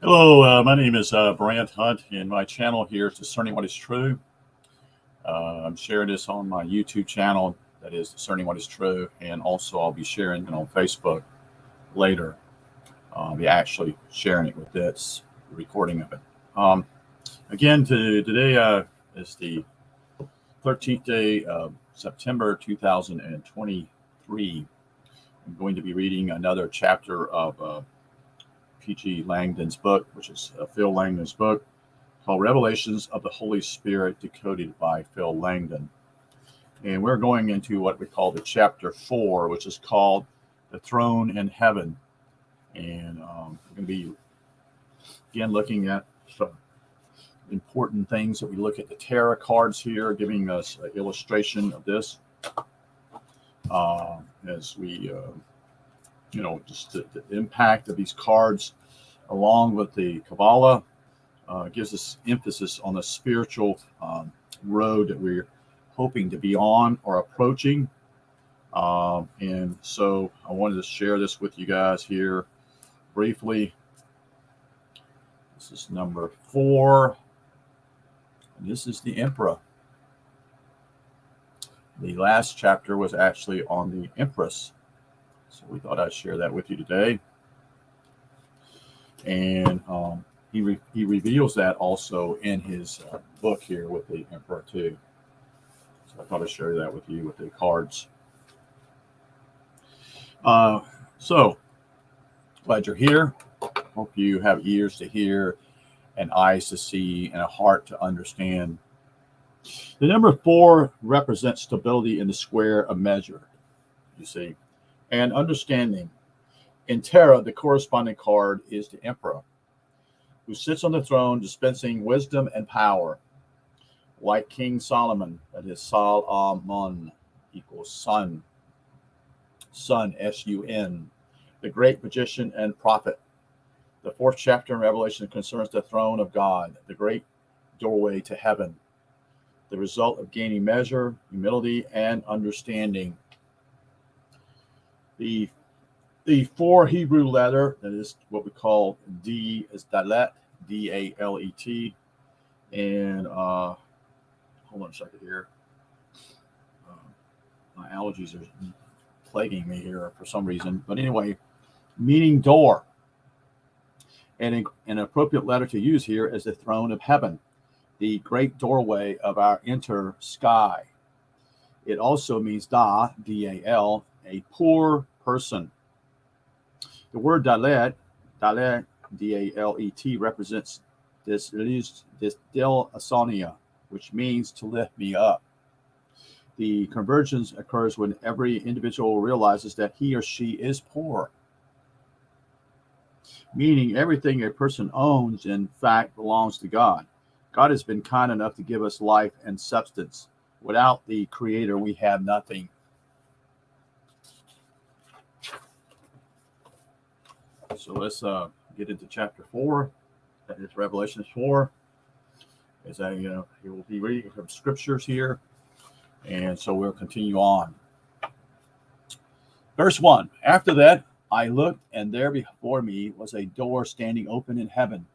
Hello, my name is Brant Hunt, and my channel here is Discerning What is True. I'm sharing this on my YouTube channel, that is Discerning What is True, and also I'll be sharing it on Facebook later. I'll be actually sharing it with this recording of it. Today is the 13th day of September 2023. I'm going to be reading another chapter of P.G. Langdon's book, which is Phil Langdon's book, called Revelations of the Holy Spirit, Decoded by Phil Langdon. And we're going into what we call the chapter 4, which is called The Throne in Heaven. And we're going to be, again, looking at some important things that we look at the tarot cards here, giving us an illustration of this as we just the impact of these cards along with the Kabbalah gives us emphasis on the spiritual road that we're hoping to be on or approaching. And so I wanted to share this with you guys here briefly. This is number 4. And this is the Emperor. The last chapter was actually on the Empress. So we thought I'd share that with you today. And he reveals that also in his book here with the Emperor too. So I thought I'd share that with you with the cards. So glad you're here. Hope you have ears to hear and eyes to see and a heart to understand. The number 4 represents stability in the square of measure, you see, and understanding. In tarot, the corresponding card is the Emperor, who sits on the throne dispensing wisdom and power. Like King Solomon, that is Solomon equals sun. Sun, S-U-N, the great magician and prophet. The 4th chapter in Revelation concerns the throne of God, the great doorway to heaven, the result of gaining measure, humility, and understanding. The 4 Hebrew letter, that is what we call D, is Dalet, D-A-L-E-T. And hold on a second here. My allergies are plaguing me here for some reason. But anyway, meaning door. And an appropriate letter to use here is the throne of heaven, the great doorway of our inner sky. It also means D-A-L, a poor person. The word Dalet, D-A-L-E-T, represents this Del Asonia, which means to lift me up. The convergence occurs when every individual realizes that he or she is poor, meaning everything a person owns, in fact, belongs to God. God has been kind enough to give us life and substance. Without the Creator, we have nothing. So let's get into chapter 4. That is Revelation 4. As I, you will be reading from scriptures here, and so we'll continue on. Verse 1. After that, I looked, and there before me was a door standing open in heaven.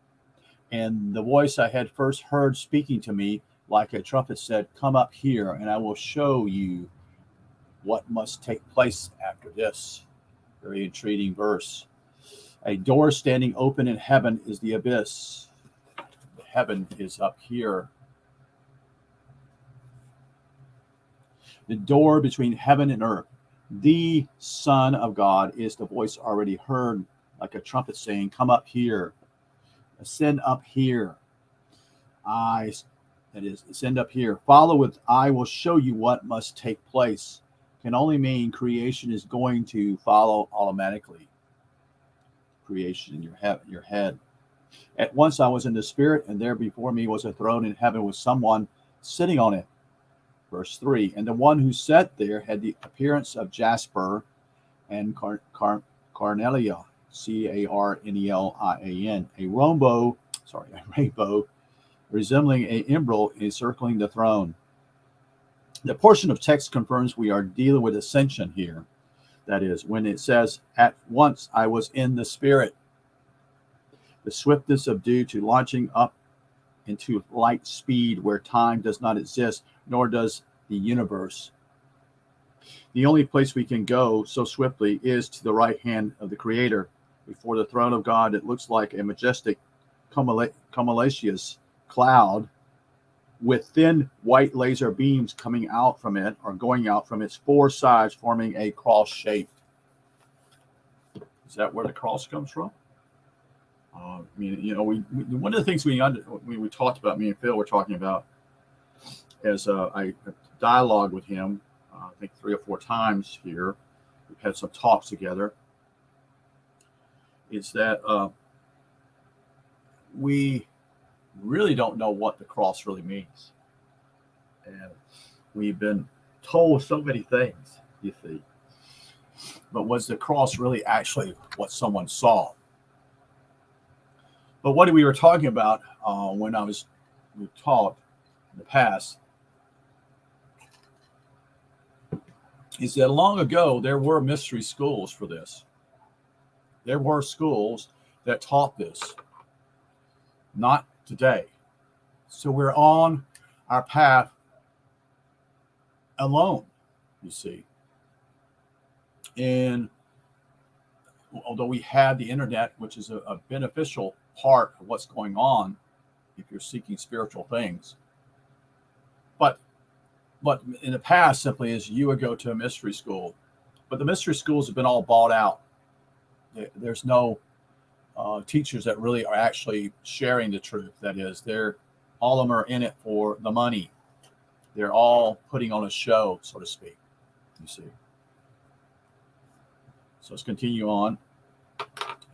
And the voice I had first heard speaking to me like a trumpet said, "Come up here, and I will show you what must take place after this." Very intriguing verse. A door standing open in heaven is the abyss. The heaven is up here. The door between heaven and earth. The Son of God is the voice already heard, like a trumpet saying, "Come up here. Ascend up here." Ascend up here. Follow with, "I will show you what must take place." Can only mean creation is going to follow automatically. Creation in your head. At once I was in the spirit, and there before me was a throne in heaven with someone sitting on it. Verse 3. And the one who sat there had the appearance of jasper and carnelia, C-A-R-N-E-L-I-A-N, a rainbow resembling an emerald encircling the throne. The portion of text confirms we are dealing with ascension here. That is, when it says, "At once I was in the spirit." the swiftness of dew to launching up into light speed where time does not exist, nor does the universe. The only place we can go so swiftly is to the right hand of the Creator. Before the throne of God, it looks like a majestic cumulus cloud with thin white laser beams coming out from it or going out from its four sides, forming a cross shape. Is that where the cross comes from? One of the things we talked about, me and Phil were talking about, as I dialogue with him, I think 3 or 4 times here. We've had some talks together. Is that we really don't know what the cross really means. And we've been told so many things, you see. But was the cross really actually what someone saw? But what we were talking about when we talked in the past is that long ago there were mystery schools for this. There were schools that taught this. Not today. So we're on our path alone, you see. And although we have the internet, which is a beneficial part of what's going on if you're seeking spiritual things, but in the past simply is you would go to a mystery school, but the mystery schools have been all bought out. There's no teachers that really are actually sharing the truth. That is, all of them are in it for the money. They're all putting on a show, so to speak. You see. So let's continue on.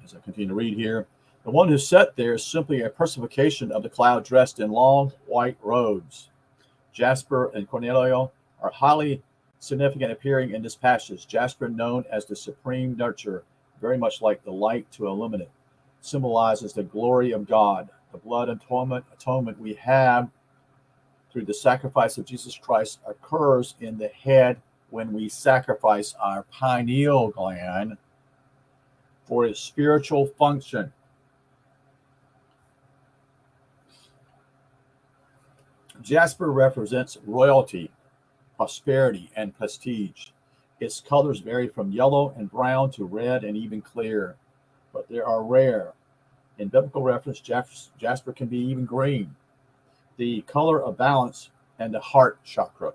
As I continue to read here, the one who sat there is simply a personification of the cloud dressed in long white robes. Jasper and Cornelio are highly significant appearing in this passage. Jasper, known as the supreme nurturer, very much like the light to illumine it, symbolizes the glory of God. The blood atonement we have through the sacrifice of Jesus Christ occurs in the head when we sacrifice our pineal gland for its spiritual function. Jasper represents royalty, prosperity, and prestige. Its colors vary from yellow and brown to red and even clear, but they are rare. In biblical reference, jasper can be even green, the color of balance and the heart chakra.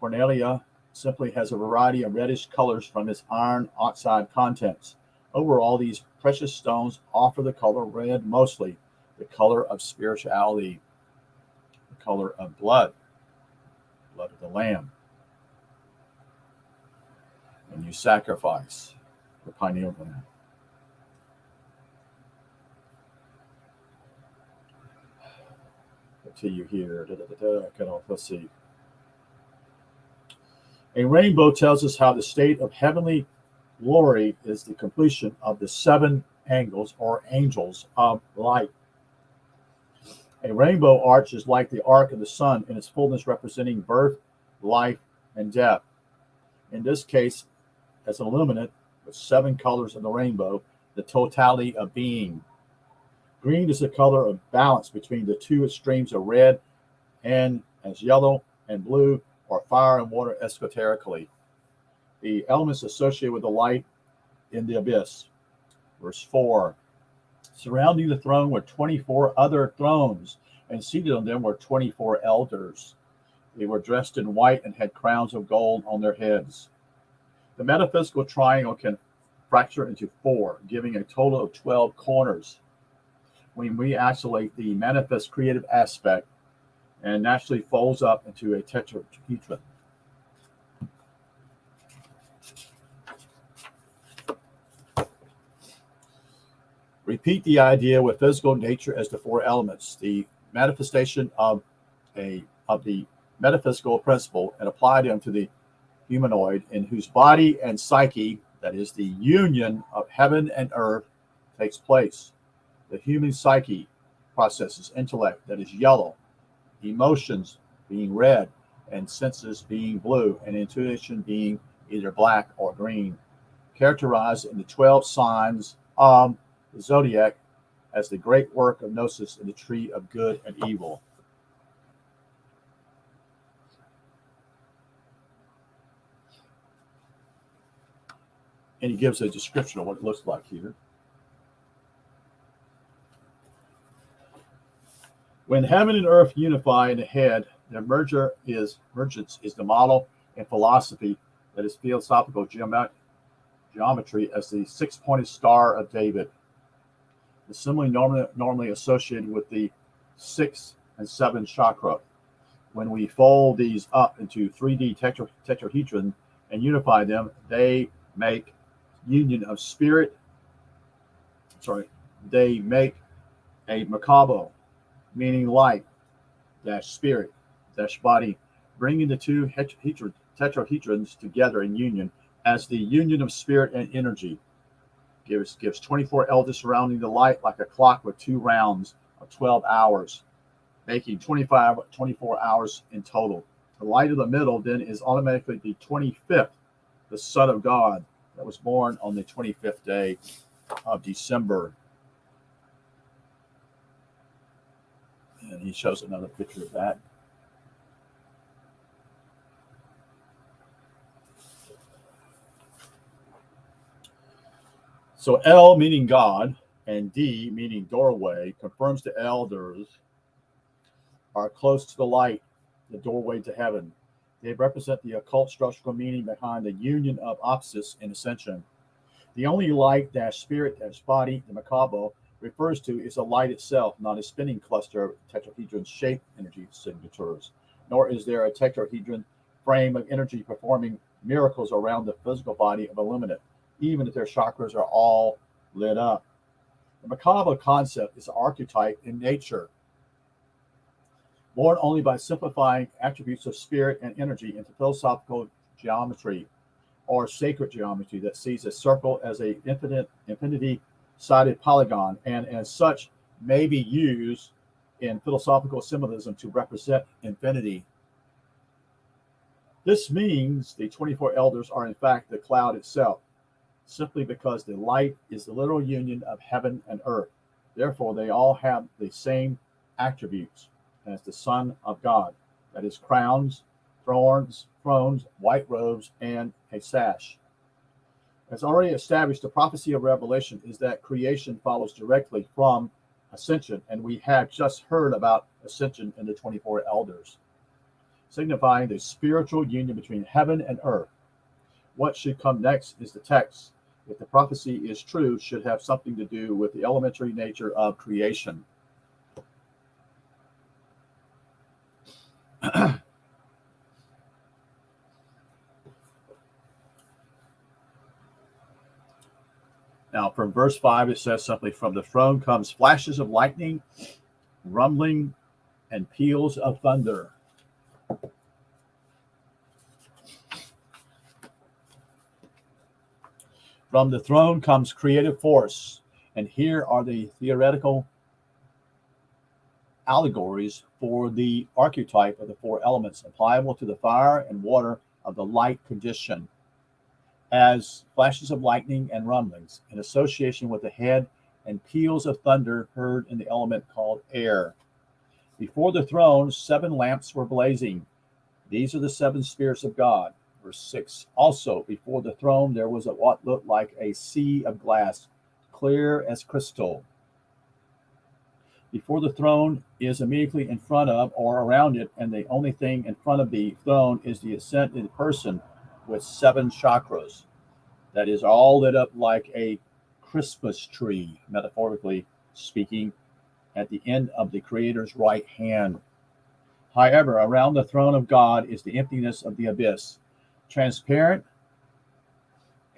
Cornelia simply has a variety of reddish colors from its iron oxide contents. Overall, these precious stones offer the color red mostly, the color of spirituality, the color of blood of the Lamb. And you sacrifice the pineal gland. Continue here. Let's see. A rainbow tells us how the state of heavenly glory is the completion of the 7 angles or angels of light. A rainbow arch is like the arc of the sun in its fullness, representing birth, life, and death. In this case, as an illuminate with 7 colors of the rainbow, the totality of being. Green is the color of balance between the 2 extremes of red and as yellow and blue, or fire and water esoterically. The elements associated with the light in the abyss. Verse 4. Surrounding the throne were 24 other thrones, and seated on them were 24 elders. They were dressed in white and had crowns of gold on their heads. The metaphysical triangle can fracture into 4, giving a total of 12 corners. When we isolate the manifest creative aspect, and naturally folds up into a tetrahedron. Repeat the idea with physical nature as the 4 elements, the manifestation of the metaphysical principle, and apply them to the humanoid in whose body and psyche, that is the union of heaven and earth, takes place. The human psyche processes intellect, that is yellow, emotions being red, and senses being blue, and intuition being either black or green, characterized in the 12 signs of the zodiac as the great work of gnosis in the tree of good and evil. And he gives a description of what it looks like here. When heaven and earth unify in the head, their emergence is the model in philosophy that is philosophical geometry as the six-pointed star of David. The symbol normally associated with the 6 and 7 chakra. When we fold these up into 3D tetrahedron and unify them, they make union of spirit. They make a Merkaba, meaning light dash spirit dash body, bringing the two tetrahedrons together in union as the union of spirit and energy. Gives 24 elders surrounding the light like a clock with 2 rounds of 12 hours, making 24 hours in total. The light of the middle then is automatically the 25th, the Son of God that was born on the 25th day of December. And he shows another picture of that. So L meaning God and D meaning doorway confirms the elders are close to the light, the doorway to heaven. They represent the occult structural meaning behind the union of opposites in ascension. The only light dash spirit dash body the Merkaba refers to is the light itself, not a spinning cluster of tetrahedron shaped energy signatures, nor is there a tetrahedron frame of energy performing miracles around the physical body of a luminate, even if their chakras are all lit up. The Merkaba concept is an archetype in nature, born only by simplifying attributes of spirit and energy into philosophical geometry or sacred geometry that sees a circle as a infinity-sided polygon, and as such may be used in philosophical symbolism to represent infinity. This means the 24 elders are in fact the cloud itself, simply because the light is the literal union of heaven and earth. Therefore, they all have the same attributes as the Son of God, that is, crowns, thrones, white robes, and a sash. As already established, the prophecy of Revelation is that creation follows directly from ascension, and we have just heard about ascension in the 24 elders, signifying the spiritual union between heaven and earth. What should come next is the text, if the prophecy is true, should have something to do with the elementary nature of creation. Now, from verse 5, it says simply, from the throne comes flashes of lightning, rumbling, and peals of thunder. From the throne comes creative force, and here are the theoretical allegories for the archetype of the 4 elements applicable to the fire and water of the light condition, as flashes of lightning and rumblings in association with the head and peals of thunder heard in the element called air. Before the throne, 7 lamps were blazing. These are the 7 spirits of God. Verse 6. Also, before the throne, there was what looked like a sea of glass, clear as crystal. Before the throne is immediately in front of or around it, and the only thing in front of the throne is the ascended person with 7 chakras. That is all lit up like a Christmas tree, metaphorically speaking, at the end of the Creator's right hand. However, around the throne of God is the emptiness of the abyss, transparent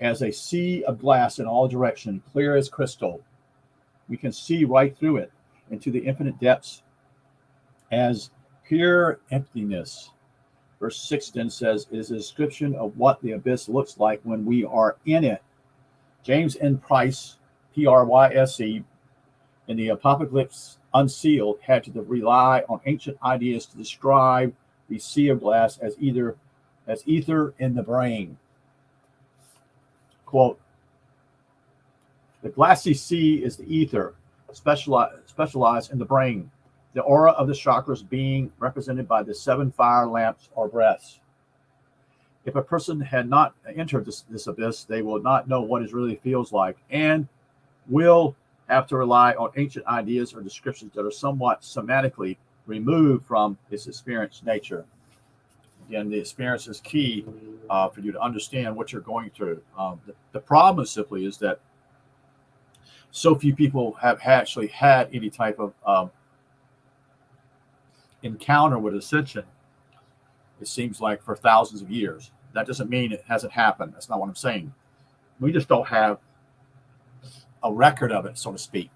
as a sea of glass in all directions, clear as crystal. We can see right through it into the infinite depths as pure emptiness. Verse 6 then says, it is a description of what the abyss looks like when we are in it. James N. Price, P-R-Y-S-E, in the Apocalypse Unsealed, had to rely on ancient ideas to describe the sea of glass as ether in the brain. Quote, the glassy sea is the ether, specialized in the brain. The aura of the chakras being represented by the 7 fire lamps or breaths. If a person had not entered this abyss, they will not know what it really feels like and will have to rely on ancient ideas or descriptions that are somewhat semantically removed from its experienced nature. Again, the experience is key for you to understand what you're going through. The problem simply is that so few people have actually had any type of encounter with ascension. It seems like for thousands of years. That doesn't mean it hasn't happened. That's not what I'm saying. We just don't have a record of it, so to speak.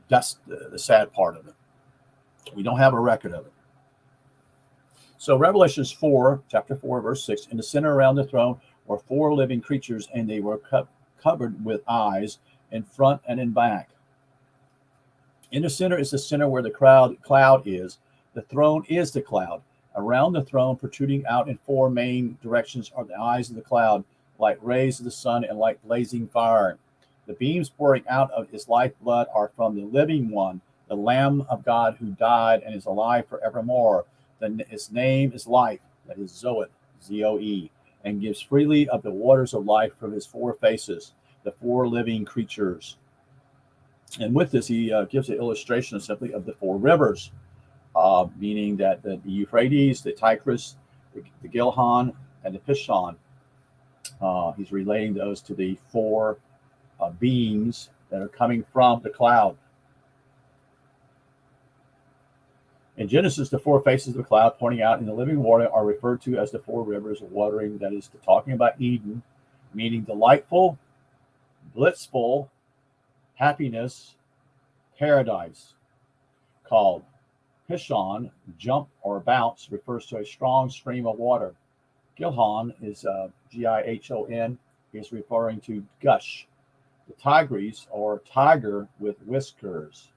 That's the sad part of it. We don't have a record of it. So Revelations 4, chapter 4, verse 6, in the center around the throne were 4 living creatures, and they were covered with eyes in front and in back. In the center is the center where the cloud is. The throne is the cloud. Around the throne, protruding out in 4 main directions, are the eyes of the cloud, like rays of the sun and like blazing fire. The beams pouring out of his lifeblood are from the living one, the Lamb of God who died and is alive forevermore. His name is life, that is Zoe, Z-O-E, and gives freely of the waters of life from his 4 faces, the 4 living creatures. And with this, he gives an illustration simply of the 4 rivers. Meaning that the Euphrates, the Tigris, the Gilhan, and the Pishon. He's relating those to the 4 beings that are coming from the cloud. In Genesis, the 4 faces of the cloud pointing out in the living water are referred to as the 4 rivers of watering. That is talking about Eden, meaning delightful, blissful, happiness, paradise, called Pishon, jump or bounce, refers to a strong stream of water. Gilhan is G-I-H-O-N, is referring to gush. The Tigris, or tiger with whiskers,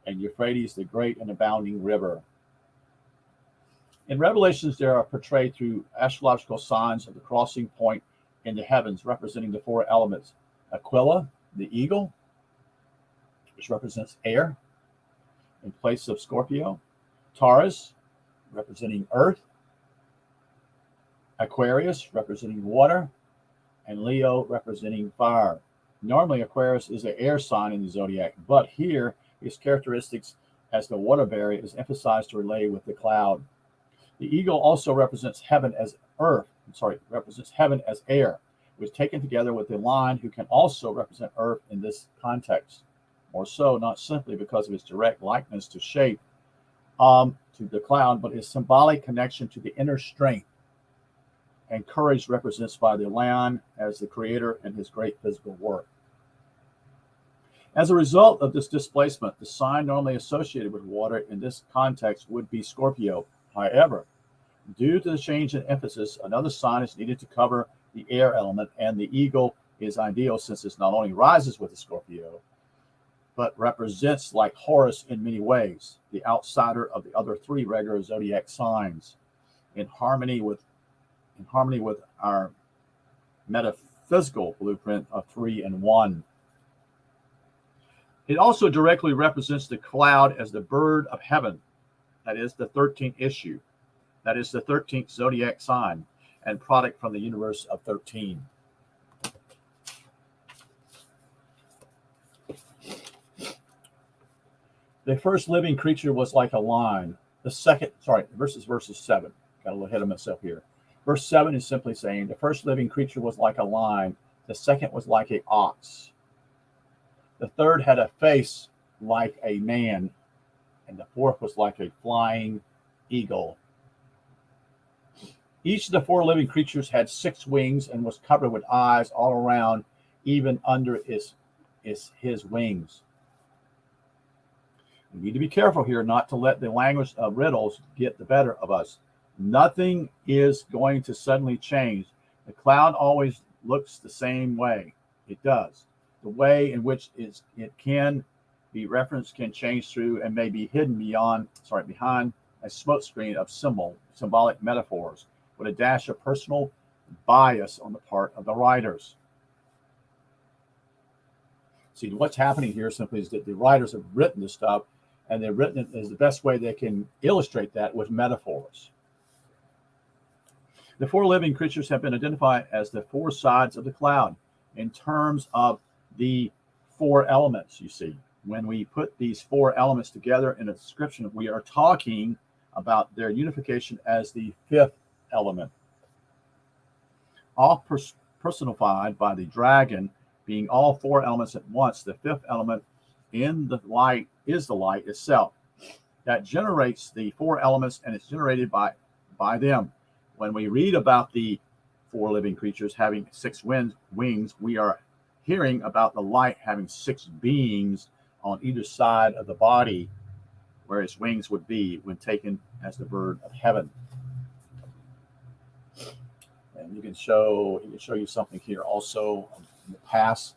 and Euphrates, the great and abounding river. In Revelations, there are portrayed through astrological signs of the crossing point in the heavens, representing the 4 elements. Aquila, the eagle, which represents air, in place of Scorpio. Taurus, representing earth. Aquarius, representing water. And Leo, representing fire. Normally, Aquarius is an air sign in the zodiac, but here, his characteristics as the water bearer is emphasized to relate with the cloud. The eagle also represents heaven as represents heaven as air, which taken together with the lion, who can also represent earth in this context. More so, not simply because of his direct likeness to shape, to the cloud, but his symbolic connection to the inner strength and courage represents by the lion as the creator and his great physical work. As a result of this displacement, the sign normally associated with water in this context would be Scorpio. However, due to the change in emphasis, another sign is needed to cover the air element, and the eagle is ideal since it not only rises with the Scorpio, but represents, like Horus in many ways, the outsider of the other 3 regular zodiac signs, in harmony with our metaphysical blueprint of 3 and 1. It also directly represents the cloud as the bird of heaven, that is the 13th issue, that is the 13th zodiac sign, and product from the universe of 13. The first living creature was like a lion. The second, verses 7. Got a little ahead of myself here. Verse 7 is simply saying the first living creature was like a lion. The second was like an ox. The third had a face like a man. And the fourth was like a flying eagle. Each of the 4 living creatures had 6 wings and was covered with eyes all around, even under his wings. We need to be careful here not to let the language of riddles get the better of us. Nothing is going to suddenly change. The cloud always looks the same way. It does. The way in which it can be referenced can change through and may be hidden behind a smokescreen of symbolic metaphors with a dash of personal bias on the part of the writers. See, what's happening here simply is that the writers have written this stuff, and they've written it as the best way they can illustrate that with metaphors. The four living creatures have been identified as the four sides of the cloud in terms of the four elements, you see. When we put these four elements together in a description, we are talking about their unification as the fifth element. All personified by the dragon, being all four elements at once, the fifth element in the light is the light itself. That generates the four elements, and it's generated by them. When we read about the four living creatures having six wings, we are hearing about the light having six beings on either side of the body where its wings would be when taken as the bird of heaven. And you can show you something here also in the past.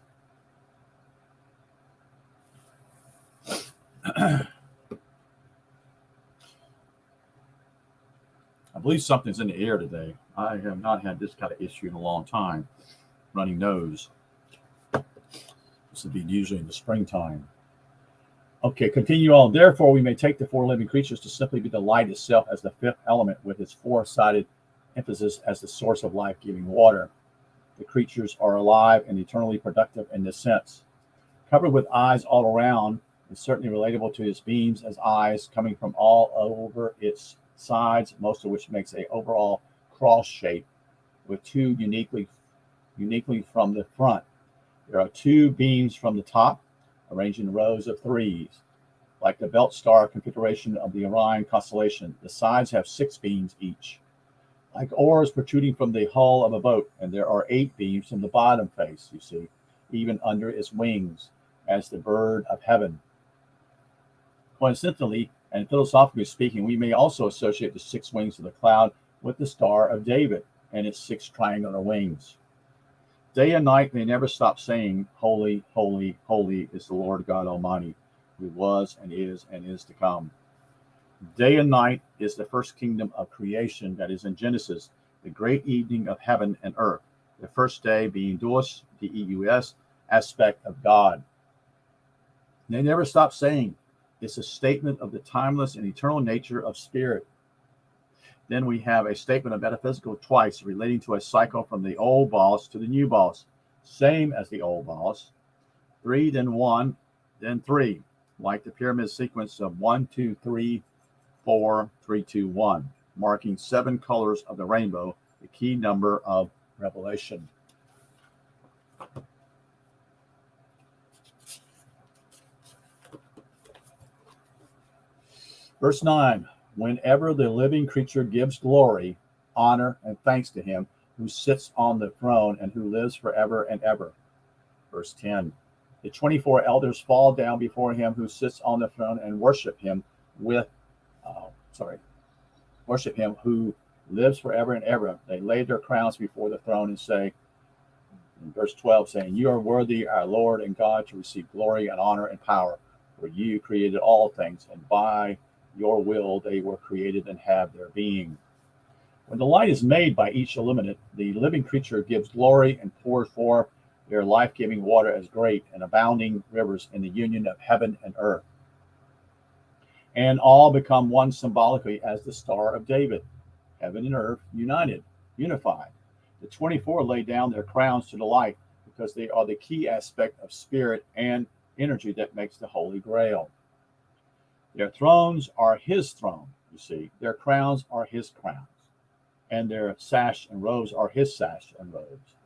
I believe something's in the air today. I have not had this kind of issue in a long time. Running nose. This would be usually in the springtime. Okay, continue on. Therefore, we may take the four living creatures to simply be the light itself as the fifth element, with its four-sided emphasis as the source of life-giving water. The creatures are alive and eternally productive in this sense. Covered with eyes all around, is certainly relatable to its beams as eyes coming from all over its sides, most of which makes a overall cross shape with two uniquely from the front. There are two beams from the top, arranged in rows of threes, like the belt star configuration of the Orion constellation. The sides have six beams each, like oars protruding from the hull of a boat, and there are eight beams from the bottom face, you see, even under its wings, as the bird of heaven. Coincidentally, and philosophically speaking, we may also associate the six wings of the cloud with the Star of David and its six triangular wings. Day and night they never stop saying, "Holy, holy, holy is the Lord God Almighty, who was and is to come." Day and night is the first kingdom of creation that is in Genesis, the great evening of heaven and earth, the first day being Deus, D-E-U-S, aspect of God. They never stop saying, it's a statement of the timeless and eternal nature of spirit. Then we have a statement of metaphysical twice relating to a cycle from the old boss to the new boss, same as the old boss. 3, then 1, then 3, like the pyramid sequence of 1, 2, 3, 4, 3, 2, 1, marking 7 colors of the rainbow, the key number of Revelation. Verse 9, whenever the living creature gives glory, honor, and thanks to him who sits on the throne and who lives forever and ever. Verse 10, the 24 elders fall down before him who sits on the throne and worship him who lives forever and ever. They lay their crowns before the throne and say, in verse 12, saying, you are worthy, our Lord and God, to receive glory and honor and power, for you created all things, and by your will they were created and have their being. When the light is made by each illuminate, the living creature gives glory and pours forth their life-giving water as great and abounding rivers in the union of heaven and earth. And all become one symbolically as the Star of David, heaven and earth unified. The 24 lay down their crowns to the light because they are the key aspect of spirit and energy that makes the Holy Grail. Their thrones are his throne, you see. Their crowns are his crowns. And their sash and robes are his sash and robes.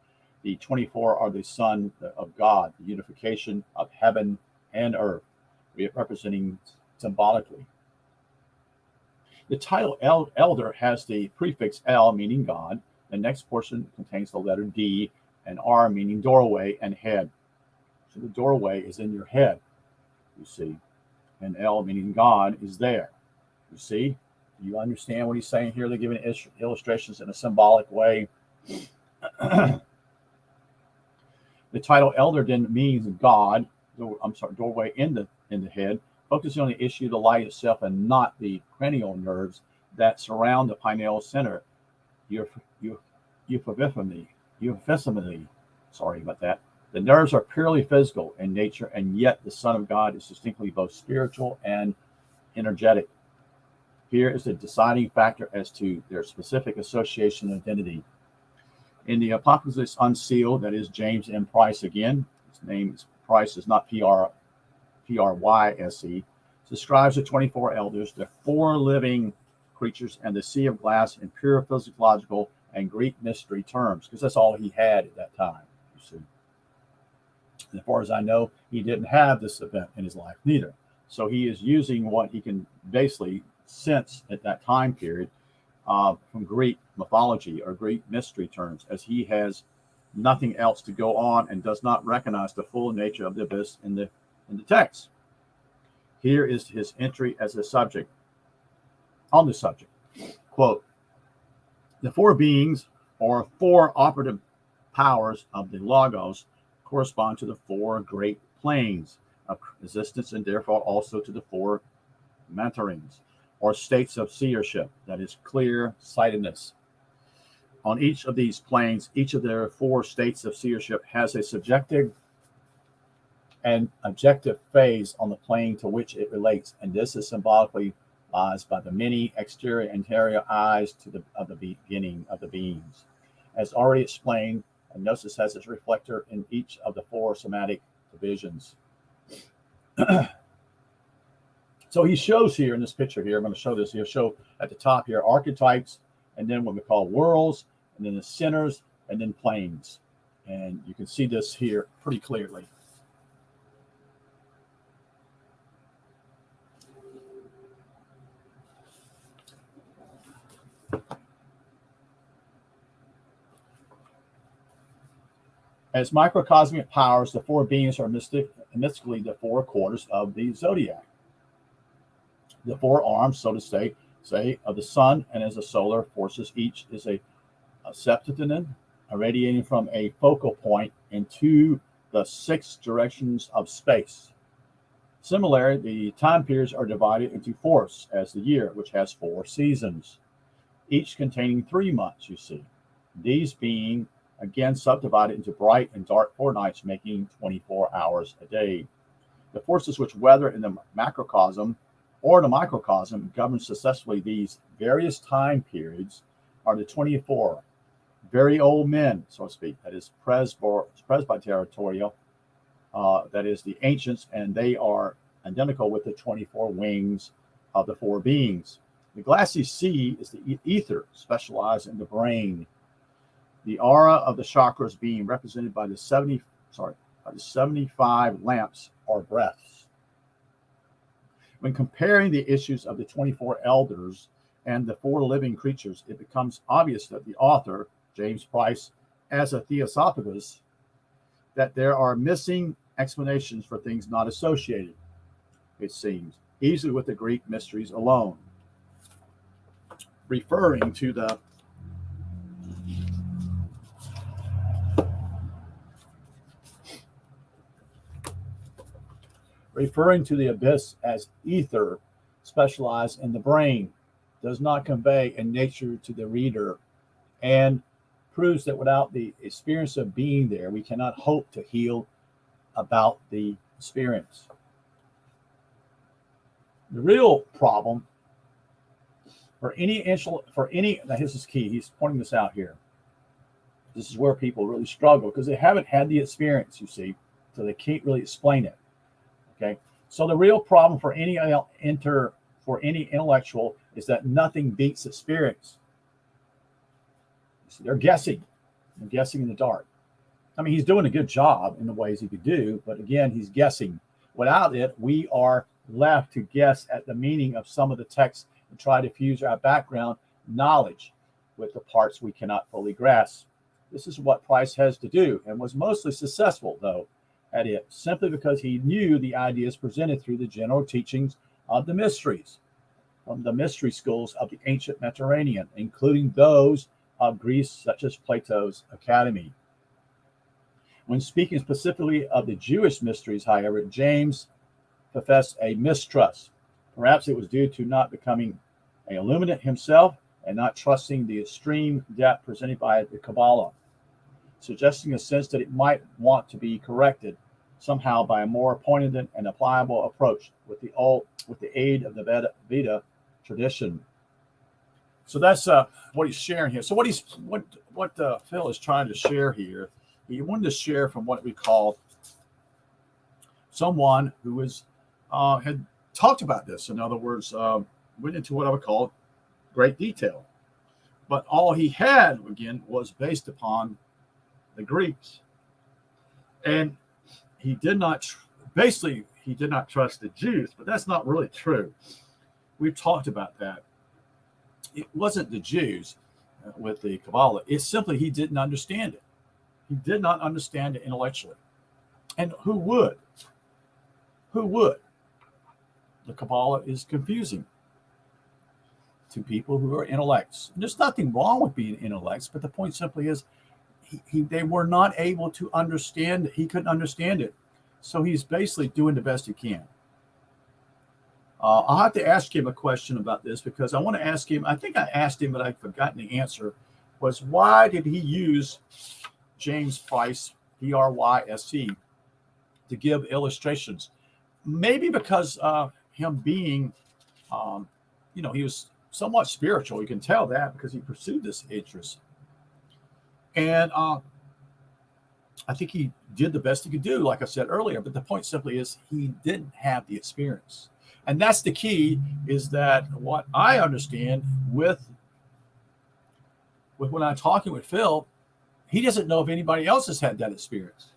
The 24 are the Son of God, the unification of heaven and earth, representing symbolically. The title elder has the prefix L, meaning God. The next portion contains the letter D, and R, meaning doorway and head. So the doorway is in your head, you see. And L, meaning God, is there. You see? You understand what he's saying here? They're giving illustrations in a symbolic way. The title elder then means God, doorway in the head, focusing on the issue of the light itself and not the cranial nerves that surround the pineal center. Euphemically, sorry about that. The nerves are purely physical in nature, and yet the Son of God is distinctly both spiritual and energetic. Here is the deciding factor as to their specific association and identity. In the Apocalypse Unsealed, that is James M. Price again, his name is Price, is not P-R-Y-S-E, describes the 24 elders, the 4 living creatures, and the sea of glass in pure physiological and Greek mystery terms, because that's all he had at that time, you see. And as far as I know, he didn't have this event in his life neither. So he is using what he can basically sense at that time period from Greek mythology or Greek mystery terms, as he has nothing else to go on and does not recognize the full nature of the abyss in the text. Here is his entry as a subject, on the subject. Quote, the 4 beings or 4 operative powers of the Logos correspond to the 4 great planes of existence, and therefore also to the 4 mentorings or states of seership, that is clear sightedness. On each of these planes, each of their 4 states of seership has a subjective and objective phase on the plane to which it relates, and this is symbolically lies by the many exterior and interior eyes of the beginning of the beings. As already explained, a gnosis has its reflector in each of the 4 somatic divisions. So he shows here in this picture here, I'm going to show this, he'll show at the top here archetypes, and then what we call worlds, and then the centers, and then planes. And you can see this here pretty clearly. As microcosmic powers, the 4 beings are mystically the 4 quarters of the zodiac. The 4 arms, so to say, of the sun, and as the solar forces, each is a septennion irradiating from a focal point into the 6 directions of space. Similarly, the time periods are divided into fourths, as the year, which has 4 seasons, each containing 3 months, you see. These being again subdivided into bright and dark fortnights, making 24 hours a day. The forces which, whether in the macrocosm or the microcosm, govern successfully these various time periods are the 24 very old men, so to speak, that is presbyterial, that is the ancients, and they are identical with the 24 wings of the 4 beings. The glassy sea is the ether, specialized in the brain. The aura of the chakras being represented by the 75 lamps or breaths. When comparing the issues of the 24 elders and the 4 living creatures, it becomes obvious that the author, James Price, as a theosophist, that there are missing explanations for things not associated, it seems, easily with the Greek mysteries alone. Referring to the abyss as ether specialized in the brain does not convey a nature to the reader, and proves that without the experience of being there, we cannot hope to heal about the experience. The real problem now this is key, he's pointing this out here. This is where people really struggle because they haven't had the experience, you see, so they can't really explain it. Okay, so the real problem for any intellectual is that nothing beats experience. So they're guessing in the dark. I mean, he's doing a good job in the ways he could do, but again, he's guessing. Without it, we are left to guess at the meaning of some of the text and try to fuse our background knowledge with the parts we cannot fully grasp. This is what Price has to do, and was mostly successful, though, at it, simply because he knew the ideas presented through the general teachings of the mysteries, from the mystery schools of the ancient Mediterranean, including those of Greece, such as Plato's Academy. When speaking specifically of the Jewish mysteries, however, James professed a mistrust. Perhaps it was due to not becoming an illuminate himself and not trusting the extreme depth presented by the Kabbalah. suggesting a sense that it might want to be corrected somehow by a more pointed and applicable approach with the aid of the Veda tradition. So that's what he's sharing here. So what Phil is trying to share here, he wanted to share from what we call someone who had talked about this. In other words, went into what I would call great detail. But all he had, again, was based upon the Greeks. And he did not, he did not trust the Jews, but that's not really true. We've talked about that. It wasn't the Jews with the Kabbalah. It's simply he didn't understand it. He did not understand it intellectually. And who would? Who would? The Kabbalah is confusing to people who are intellects. There's nothing wrong with being intellects, but the point simply is they were not able to understand it. He couldn't understand it. So he's basically doing the best he can. I'll have to ask him a question about this because I want to ask him. I think I asked him, but I've forgotten the answer. Was why did he use James Price, P-R-Y-S-E, to give illustrations? Maybe because him being, he was somewhat spiritual. You can tell that because he pursued this interest. And I think he did the best he could do, like I said earlier. But the point simply is he didn't have the experience. And that's the key, is that what I understand with when I'm talking with Phil, he doesn't know if anybody else has had that experience.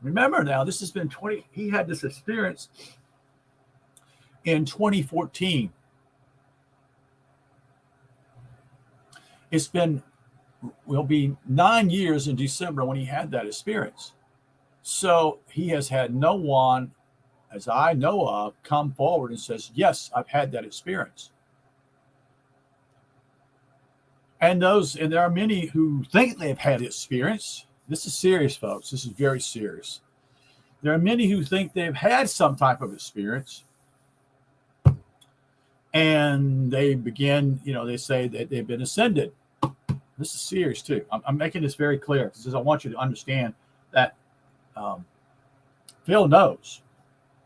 Remember now, this has been he had this experience in 2014. Will be 9 years in December when he had that experience. So he has had no one, as I know of, come forward and says, yes, I've had that experience. And there are many who think they've had experience. This is serious, folks. This is very serious. There are many who think they've had some type of experience. And they begin, they say that they've been ascended. This is serious too. I'm making this very clear because I want you to understand that Phil knows.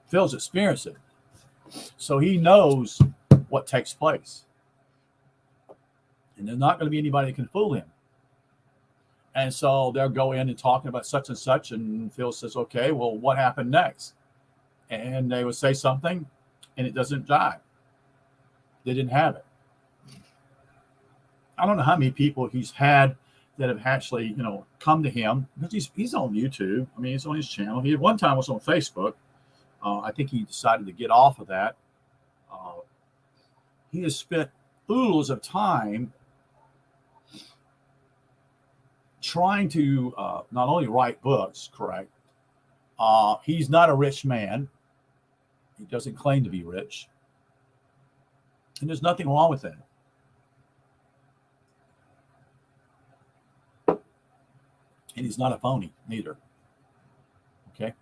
Phil's experienced it. So he knows what takes place. And there's not going to be anybody that can fool him. And so they'll go in and talking about such and such, and Phil says, okay, well, what happened next? And they would say something, and it doesn't jive. They didn't have it. I don't know how many people he's had that have actually, come to him, because he's on YouTube. I mean, he's on his channel. He at one time was on Facebook. I think he decided to get off of that. He has spent oodles of time trying to not only write books, correct? He's not a rich man. He doesn't claim to be rich. And there's nothing wrong with that. And he's not a phony neither. Okay?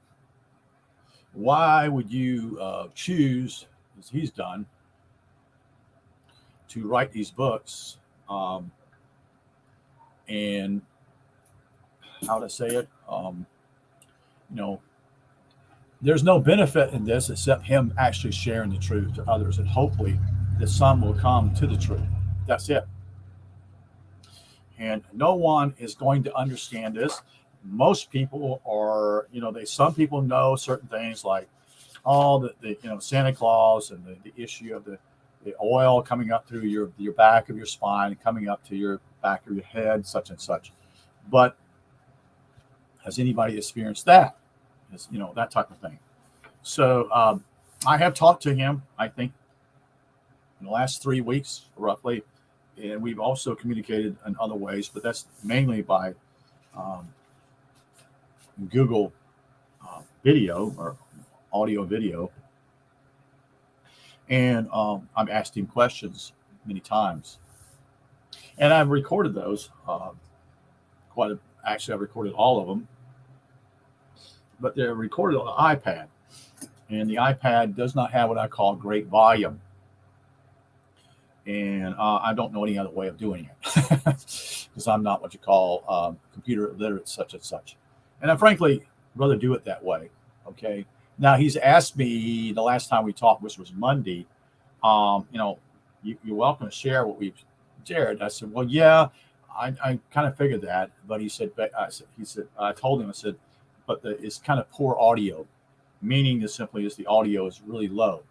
Why would you choose, as he's done, to write these books and how to say it? There's no benefit in this except him actually sharing the truth to others, and hopefully that some will come to the truth. That's it. And no one is going to understand this. Most people are, some people know certain things like the Santa Claus and the issue of the oil coming up through your back of your spine, coming up to your back of your head, such and such. But has anybody experienced that? That type of thing. So I have talked to him, I think, in the last 3 weeks, roughly. And we've also communicated in other ways, but that's mainly by Google video or audio video. And I've asked him questions many times. And I've recorded those. Actually, I've recorded all of them. But they're recorded on an iPad. And the iPad does not have what I call great volume. And I don't know any other way of doing it because I'm not what you call computer literate, such and such. And I frankly rather do it that way. Okay. Now he's asked me the last time we talked, which was Monday. You know, you're welcome to share what we've shared. I said, well, yeah, I kind of figured that, but he said, I told him, I said, but it's kind of poor audio, meaning is simply is the audio is really low.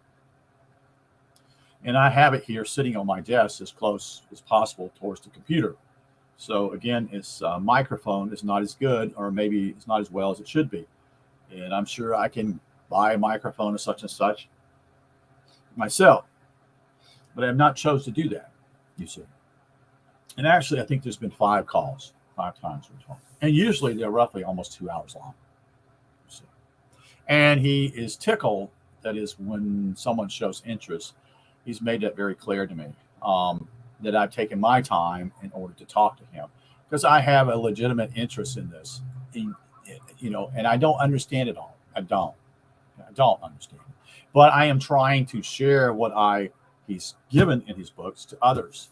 And I have it here sitting on my desk as close as possible towards the computer. So again, its microphone is not as good, or maybe it's not as well as it should be. And I'm sure I can buy a microphone of such and such myself, but I have not chose to do that. You see, and actually, I think there's been 5 times we've talked, and usually they're roughly almost 2 hours long. You see. And he is tickled. That is when someone shows interest. He's made that very clear to me, that I've taken my time in order to talk to him because I have a legitimate interest in this, and I don't understand it all. I don't understand it. But I am trying to share what he's given in his books to others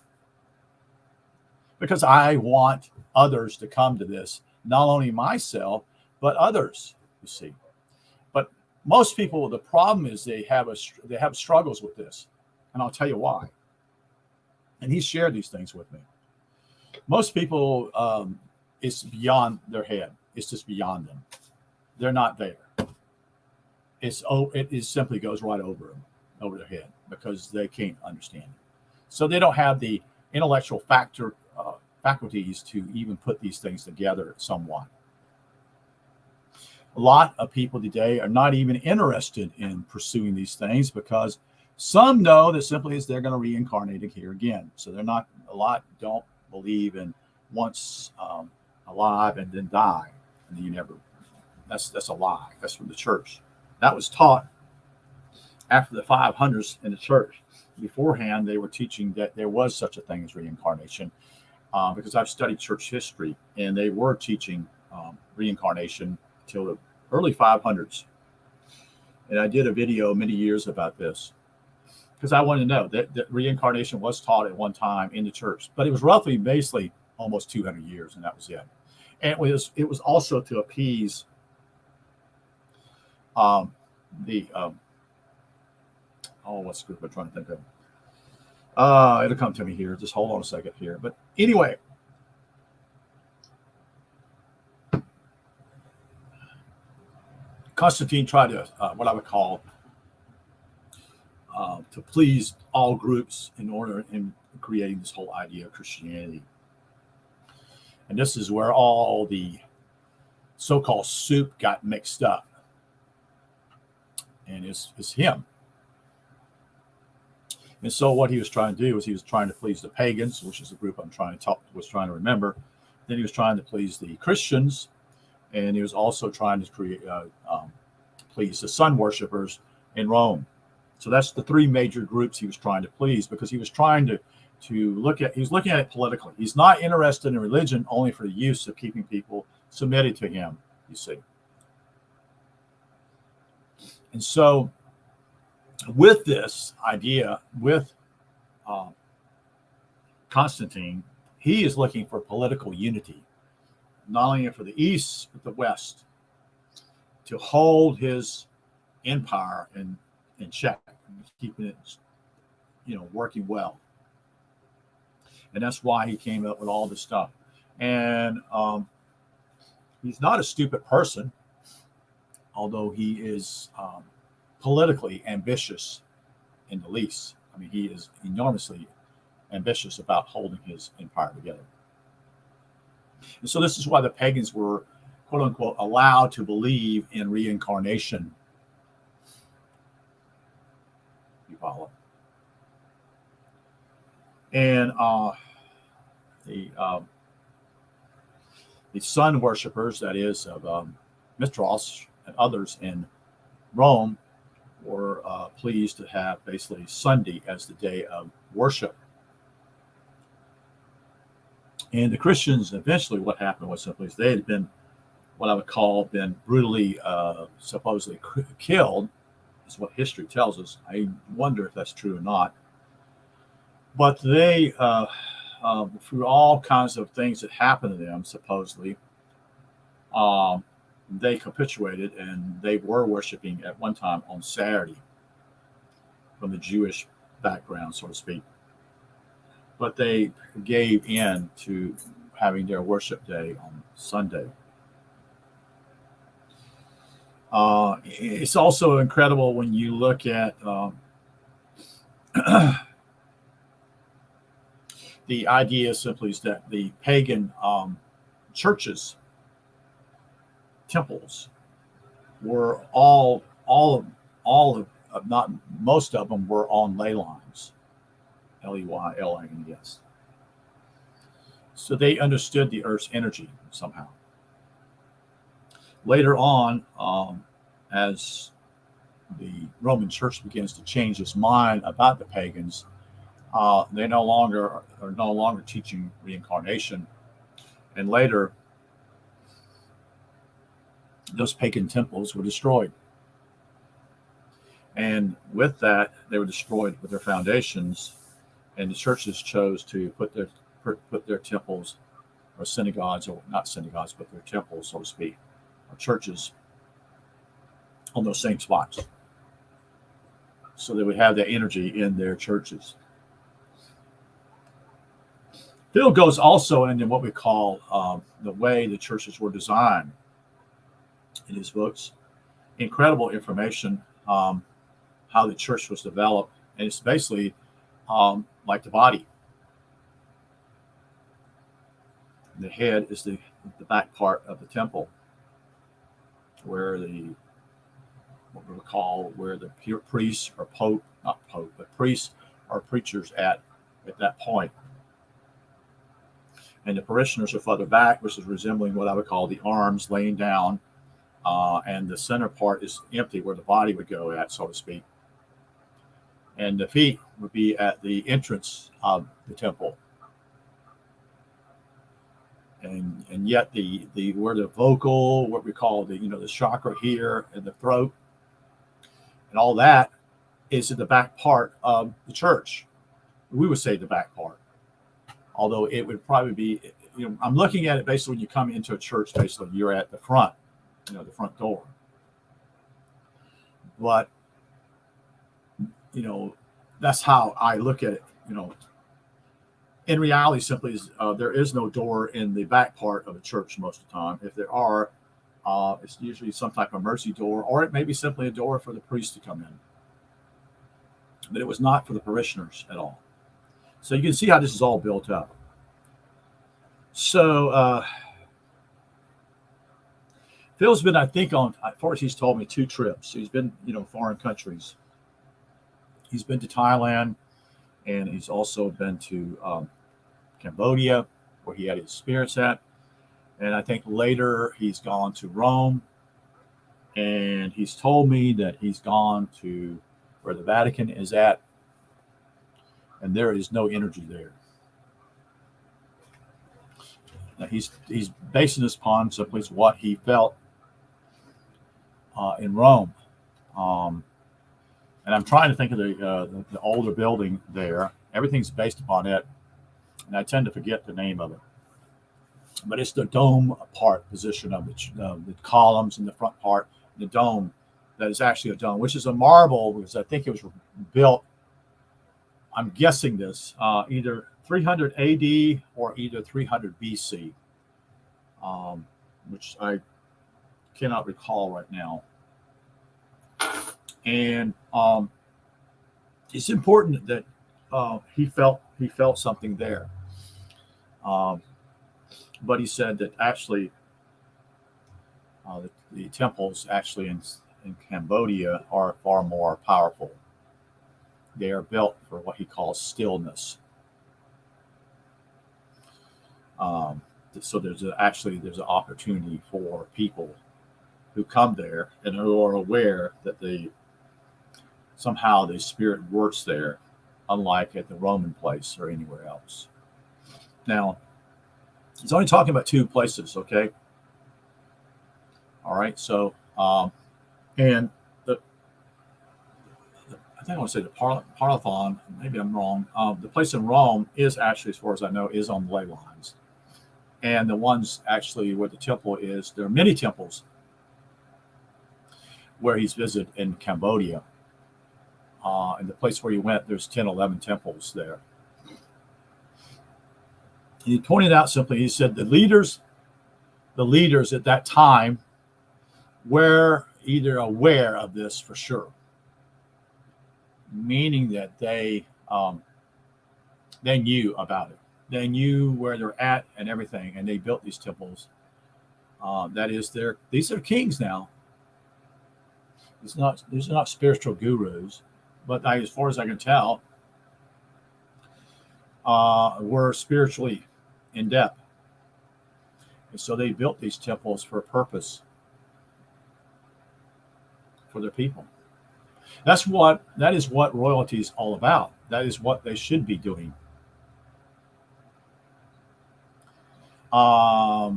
because I want others to come to this, not only myself, but others, you see. But most people, the problem is they have struggles with this. And I'll tell you why. And he shared these things with me. Most people, it's beyond their head. It's just beyond them. They're not there. It simply goes right over them, over their head, because they can't understand it. So they don't have the intellectual faculties to even put these things together somewhat. A lot of people today are not even interested in pursuing these things because some know that simply is they're going to reincarnate here again. So a lot don't believe in once alive and then die. And you never, that's a lie. That's from the church. That was taught after the 500s in the church. Beforehand, they were teaching that there was such a thing as reincarnation because I've studied church history and they were teaching reincarnation till the early 500s. And I did a video many years about this. Because I wanted to know that reincarnation was taught at one time in the church, but it was roughly basically almost 200 years, and that was it. And it was also to appease what's the group I'm trying to think of? It'll come to me here. Just hold on a second here. But anyway, Constantine tried to what I would call to please all groups in creating this whole idea of Christianity. And this is where all the so-called soup got mixed up. And it's him. And so what he was trying to do was he was trying to please the pagans, which is the group was trying to remember. Then he was trying to please the Christians. And he was also trying to please the sun worshipers in Rome. So that's the 3 major groups he was trying to please because he was trying to he was looking at it politically. He's not interested in religion only for the use of keeping people submitted to him, you see. And so with this idea, with Constantine, he is looking for political unity, not only for the East, but the West, to hold his empire in check, keeping it, working well. And that's why he came up with all this stuff. And he's not a stupid person, although he is politically ambitious in the least. I mean, he is enormously ambitious about holding his empire together. And so this is why the pagans were, quote unquote, allowed to believe in reincarnation. You follow? And the sun worshippers, that is, of Mithras and others in Rome, were pleased to have basically Sunday as the day of worship. And the Christians, eventually what happened was simply they had been, what I would call, been brutally, supposedly killed, is what history tells us. I wonder if that's true or not. But they, through all kinds of things that happened to them, supposedly, um, they capitulated and they were worshiping at one time on Saturday from the Jewish background, so to speak. But they gave in to having their worship day on Sunday. It's also incredible when you look at the idea simply is that the pagan churches, temples, were all of not most of them were on ley lines, Leyline. So they understood the Earth's energy somehow. Later on, as the Roman Church begins to change its mind about the pagans, they are no longer teaching reincarnation, and later those pagan temples were destroyed. And with that, they were destroyed with their foundations, and the churches chose to put their temples or synagogues, or not synagogues, but their temples, so to speak, or churches on those same spots, so they would have that energy in their churches. Phil goes also into what we call the way the churches were designed in his books. Incredible information, how the church was developed, and it's basically like the body. The head is the back part of the temple, where what we call where the priests or pope, not pope, but priests or preachers at that point. And the parishioners are further back, which is resembling what I would call the arms laying down, and the center part is empty, where the body would go at, so to speak. And the feet would be at the entrance of the temple. And yet the where the vocal, what we call the chakra here and the throat, and all that is in the back part of the church. We would say the back part, although it would probably be, I'm looking at it basically when you come into a church, basically you're at the front, the front door. But, that's how I look at it, In reality, simply is there is no door in the back part of a church most of the time. If there are, it's usually some type of emergency door, or it may be simply a door for the priest to come in. But it was not for the parishioners at all. So you can see how this is all built up. So Phil's been, I think, on, as far as he's told me, 2 trips. He's been, foreign countries. He's been to Thailand, and he's also been to Cambodia, where he had his spirits at. And I think later he's gone to Rome, and he's told me that he's gone to where the Vatican is at, and there is no energy there. Now he's basing this upon simply what he felt in Rome. And I'm trying to think of the older building there. Everything's based upon it, and I tend to forget the name of it. But it's the dome part position of the columns in the front part, the dome that is actually a dome, which is a marble, because I think it was built, I'm guessing this, either 300 AD or either 300 BC, which I cannot recall right now. And it's important that he felt something there. But he said that actually the temples actually in Cambodia are far more powerful. They are built for what he calls stillness. So there's an opportunity for people who come there and who are aware that somehow the spirit works there, unlike at the Roman place or anywhere else. Now, he's only talking about 2 places, okay? All right, so and I think I want to say the Parthon. Maybe I'm wrong. The place in Rome is actually, as far as I know, is on the ley lines. And the ones actually where the temple is, there are many temples where he's visited in Cambodia. And the place where he went, there's 10, 11 temples there. He pointed out simply, he said the leaders at that time were either aware of this for sure, meaning that they knew about it. They knew where they're at and everything, and they built these temples. That is, these are kings now. These are not spiritual gurus, but as far as I can tell, were spiritually in depth. And so they built these temples for a purpose for their people. That is what royalty is all about. That is what they should be doing. But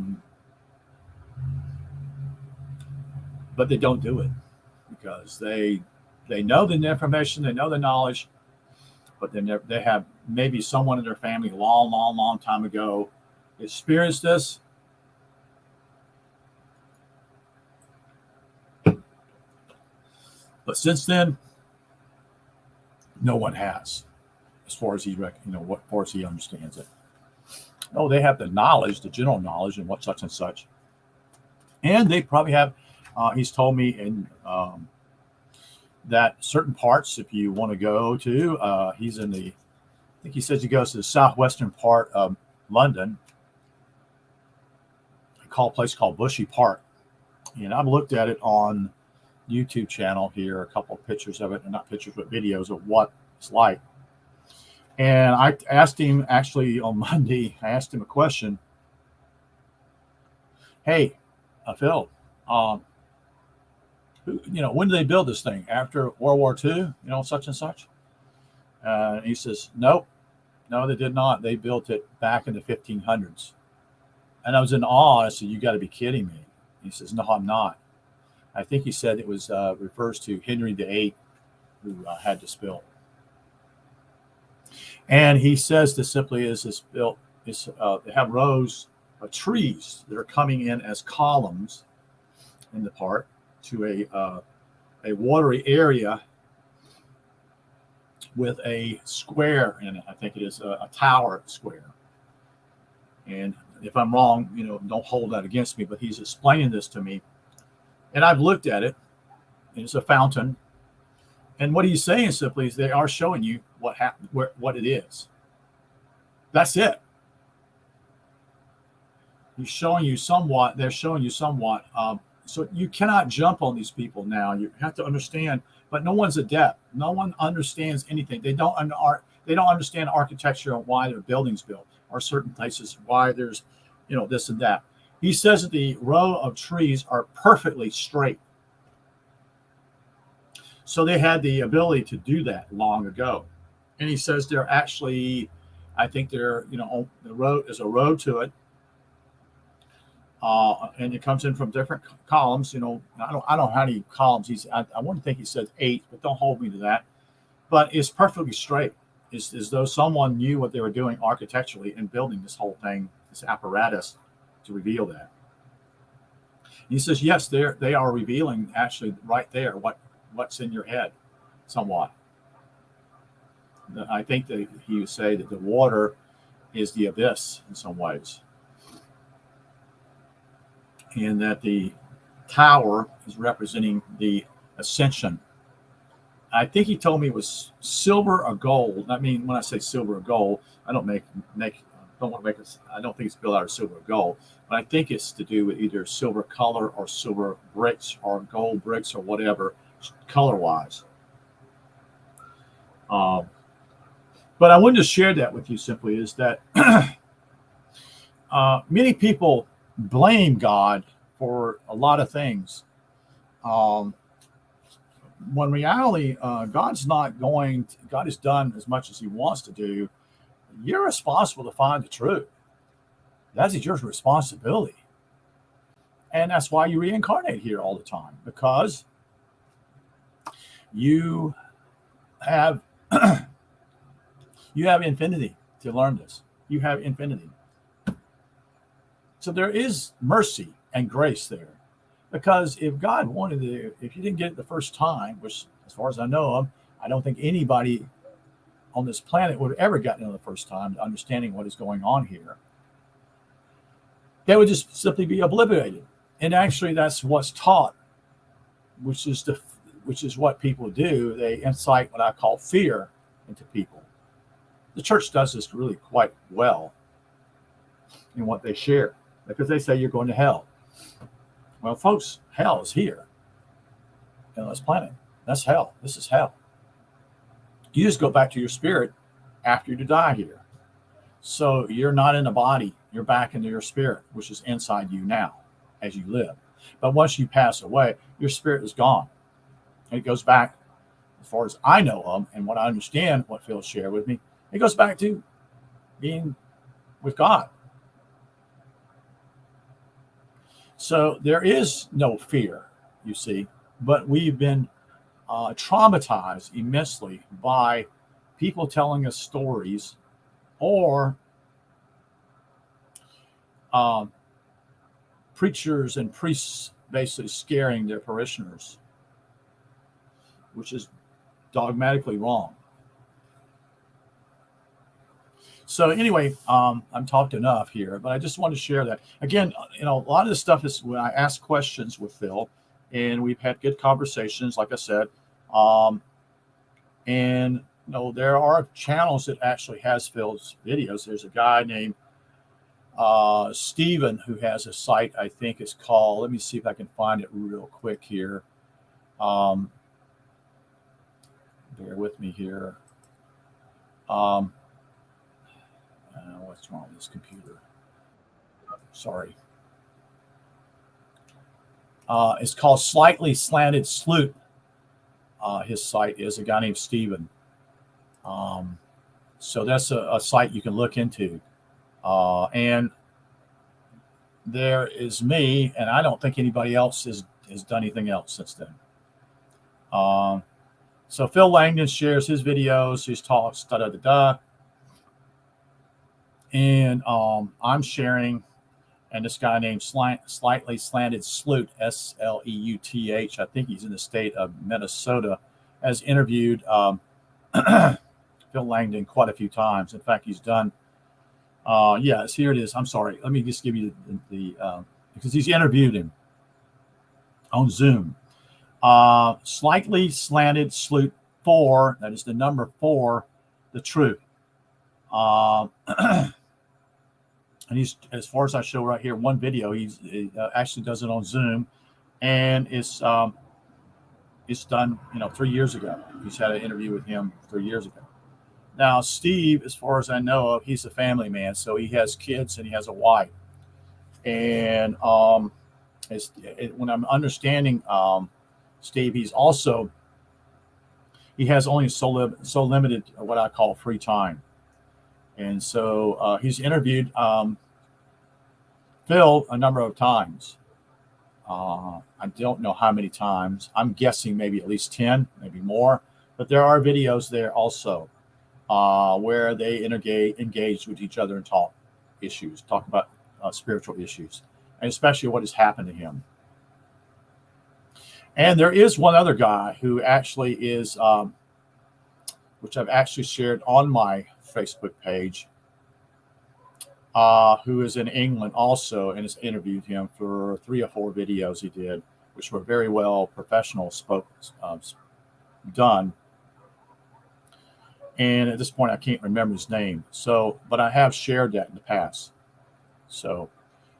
they don't do it because they know the information, they know the knowledge, but they have maybe someone in their family long time ago experienced this. But since then, no one has, as far as he understands it. Oh, they have the knowledge, the general knowledge, and what such and such, and they probably have. He's told me in that certain parts, if you want to go to, he's in the. I think he says he goes to the southwestern part of London. A place called Bushy Park, and I've looked at it on YouTube channel here, a couple of pictures of it, and not pictures, but videos of what it's like. And I asked him actually on Monday, I asked him a question. Hey, Phil, when did they build this thing? After World War II, such and such? He says, nope, no, they did not. They built it back in the 1500s. And I was in awe. I said, you got to be kidding me. He says, no, I'm not. I think he said it was refers to Henry VIII, who had this built. And he says this simply is this built. They have rows of trees that are coming in as columns in the park to a watery area with a square in it. I think it is a tower square. And if I'm wrong, don't hold that against me. But he's explaining this to me. And I've looked at it, and it's a fountain. And what he's saying simply is they are showing you what happened, what it is. That's it. He's showing you somewhat. They're showing you somewhat. So you cannot jump on these people now. You have to understand. But no one's adept. No one understands anything. They don't understand architecture and why their buildings built, or certain places why there's, this and that. He says that the row of trees are perfectly straight. So they had the ability to do that long ago. And he says they're actually, I think they're, the road is a road to it. And it comes in from different columns. I don't know how many columns I want to think he says 8, but don't hold me to that. But it's perfectly straight. It's as though someone knew what they were doing architecturally in building this whole thing, this apparatus, to reveal that. He says, yes, they are revealing actually right there what's in your head, somewhat. I think that he would say that the water is the abyss in some ways, and that the tower is representing the ascension. I think he told me it was silver or gold. I mean, when I say silver or gold, I don't want to make it. I don't think it's built out of silver or gold, but I think it's to do with either silver color or silver bricks or gold bricks or whatever, color-wise. But I wanted to share that with you simply is that many people blame God for a lot of things. When reality, God has done as much as he wants to do. You're responsible to find the truth. That is your responsibility. And that's why you reincarnate here all the time, because you have you have infinity to learn this. You have infinity. So there is mercy and grace there. Because if God wanted to, if you didn't get it the first time, which as far as I know of, I don't think anybody on this planet would have ever gotten it the first time, understanding what is going on here, they would just simply be obliterated. And actually that's what's taught, which is what people do. They incite what I call fear into people. The church does this really quite well in what they share, because they say you're going to hell. Well, folks, hell is here on this planet. That's hell. This is hell. You just go back to your spirit after you die here. So you're not in a body. You're back into your spirit, which is inside you now as you live. But once you pass away, your spirit is gone. And it goes back, as far as I know of, and what I understand, what Phil shared with me, it goes back to being with God. So there is no fear, you see, but we've been traumatized immensely by people telling us stories, or preachers and priests basically scaring their parishioners, which is dogmatically wrong. So anyway, I'm talked enough here, but I just want to share that. Again, a lot of this stuff is when I ask questions with Phil, and we've had good conversations, like I said. And there are channels that actually has Phil's videos. There's a guy named Stephen who has a site, I think it's called, let me see if I can find it real quick here. Bear with me here. What's wrong with this computer? Sorry. It's called Slightly Slanted Sloop. His site is a guy named Stephen. So that's a site you can look into. And there is me, and I don't think anybody else has done anything else since then. So Phil Langdon shares his videos, his talks, da-da-da-da. And I'm sharing, and this guy named Slightly Slanted Sloot, Sleuth, I think he's in the state of Minnesota, has interviewed Phil Langdon quite a few times. In fact, he's done, yes, here it is. I'm sorry. Let me just give you the because he's interviewed him on Zoom. Slightly Slanted Sloot 4, that is the number 4, the truth. And he's, as far as I show right here, one video, he actually does it on Zoom, and it's done, 3 years ago. He's had an interview with him 3 years ago. Now, Steve, as far as I know of, he's a family man, so he has kids and he has a wife. And when I'm understanding Steve, he has only so limited what I call free time. And so he's interviewed Phil a number of times. I don't know how many times. I'm guessing maybe at least 10, maybe more. But there are videos there also where they engage with each other and talk about spiritual issues, and especially what has happened to him. And there is one other guy who actually is, which I've actually shared on my Facebook page, who is in England also, and has interviewed him for 3 or 4 videos he did, which were very well professional done. And at this point, I can't remember his name. So, but I have shared that in the past. So,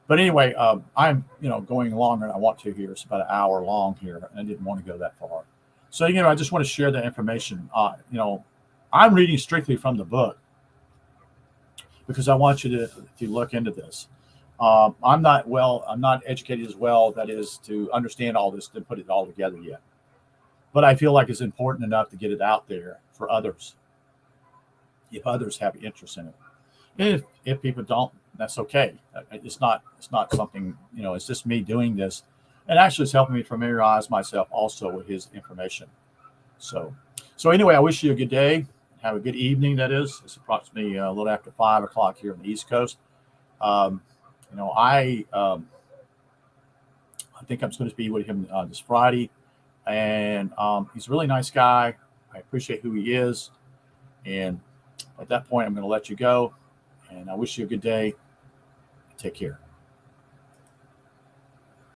but anyway, I'm going longer than I want to here. It's about an hour long here, and I didn't want to go that far. So I just want to share that information. I'm reading strictly from the book, because I want you to look into this. I'm not educated as well, that is, to understand all this, to put it all together yet. But I feel like it's important enough to get it out there for others, if others have interest in it. And if people don't, that's okay. It's not something, it's just me doing this. And actually it's helping me familiarize myself also with his information. So So anyway, I wish you a good day. Have a good evening. That is, it's approximately a little after 5 o'clock here on the East Coast. Um, I think I'm going to be with him this Friday, and he's a really nice guy. I appreciate who he is, and at that point, I'm going to let you go. And I wish you a good day. Take care.